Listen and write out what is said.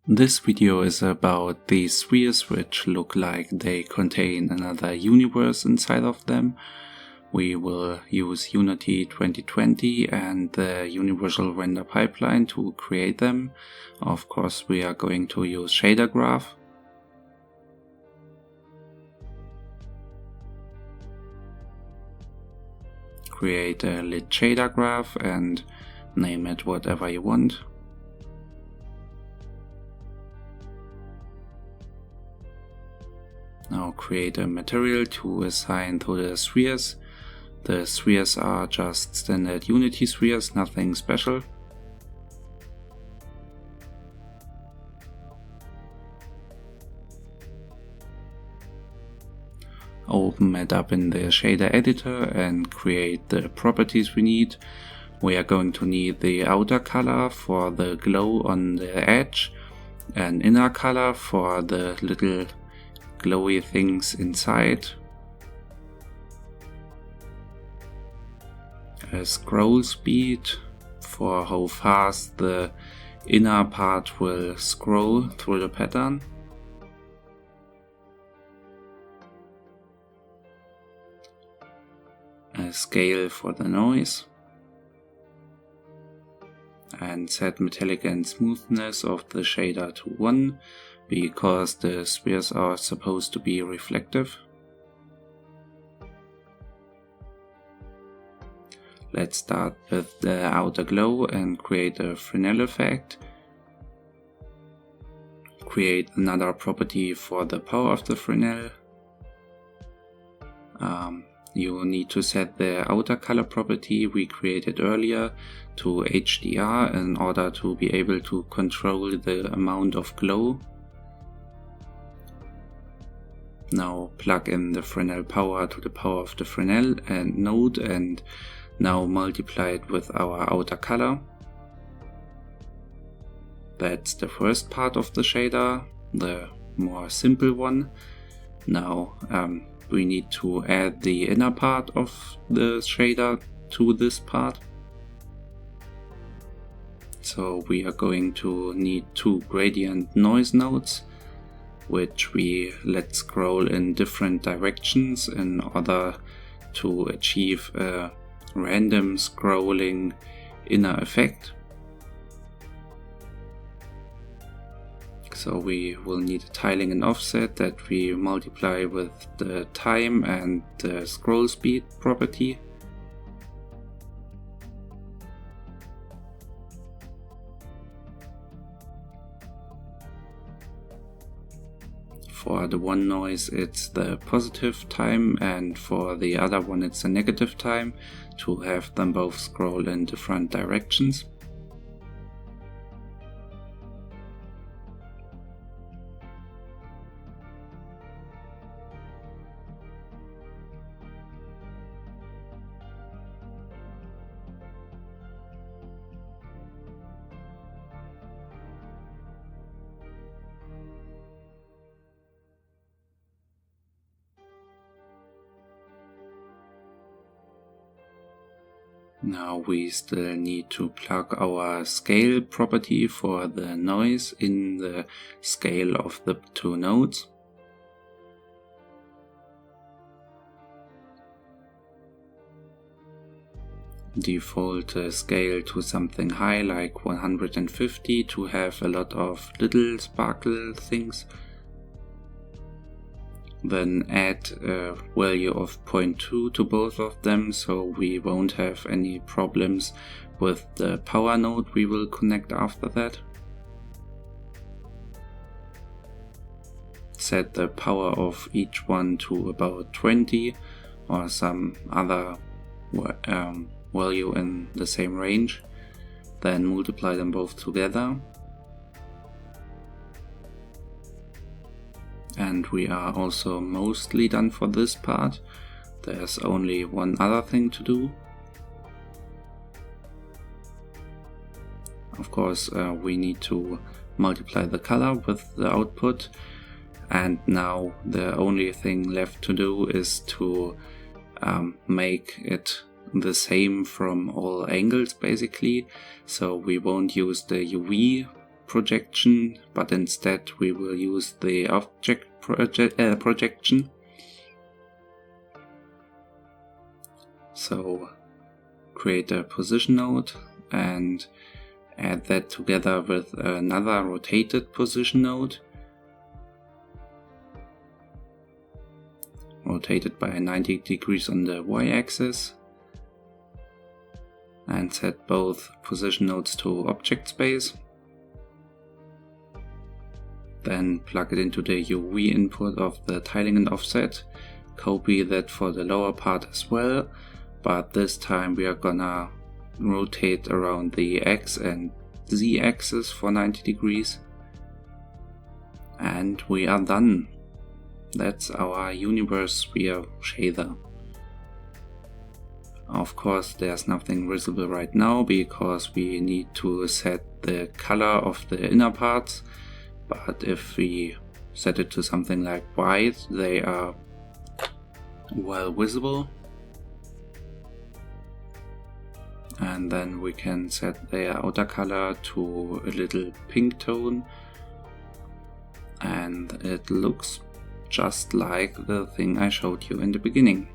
This video is about these spheres which look like they contain another universe inside of them. We will use Unity 2020 and the Universal Render Pipeline to create them. Of course, we are going to use shader graph. Create a lit shader graph and name it whatever you want. Now create a material to assign to the spheres. The spheres are just standard Unity spheres, nothing special. Open it up in the shader editor and create the properties we need. We are going to need the outer color for the glow on the edge, an inner color for the little glowy things inside, a scroll speed for how fast the inner part will scroll through the pattern, a scale for the noise, and set metallic and smoothness of the shader to 1 because the spheres are supposed to be reflective. Let's start with the outer glow and create a Fresnel effect. Create another property for the power of the Fresnel. You need to set the outer color property we created earlier to HDR in order to be able to control the amount of glow. Now plug in the Fresnel power to the power of the Fresnel and node, and now multiply it with our outer color. That's the first part of the shader, the more simple one. Now we need to add the inner part of the shader to this part. So we are going to need 2 gradient noise nodes, which we let scroll in different directions in order to achieve a random scrolling inner effect. So we will need a tiling and offset that we multiply with the time and the scroll speed property. For the one noise it's the positive time, and for the other one it's the negative time, to have them both scroll in different directions. Now we still need to plug our scale property for the noise in the scale of the 2 nodes. Default the scale to something high like 150 to have a lot of little sparkle things. Then add a value of 0.2 to both of them, so we won't have any problems with the power node we will connect after that. Set the power of each one to about 20 or some other value in the same range. Then multiply them both together. And we are also mostly done for this part. There's only one other thing to do. Of course, we need to multiply the color with the output, and now the only thing left to do is to make it the same from all angles basically. So we won't use the UV projection, but instead we will use the object projection. So create a position node and add that together with another rotated position node, rotated by 90 degrees on the y-axis, and set both position nodes to object space. Then plug it into the UV input of the tiling and offset, copy that for the lower part as well, but this time we are gonna rotate around the X and Z axis for 90 degrees. And we are done. That's our universe sphere shader. Of course, there's nothing visible right now because we need to set the color of the inner parts, but if we set it to something like white, they are well visible. And then we can set their outer color to a little pink tone, and it looks just like the thing I showed you in the beginning.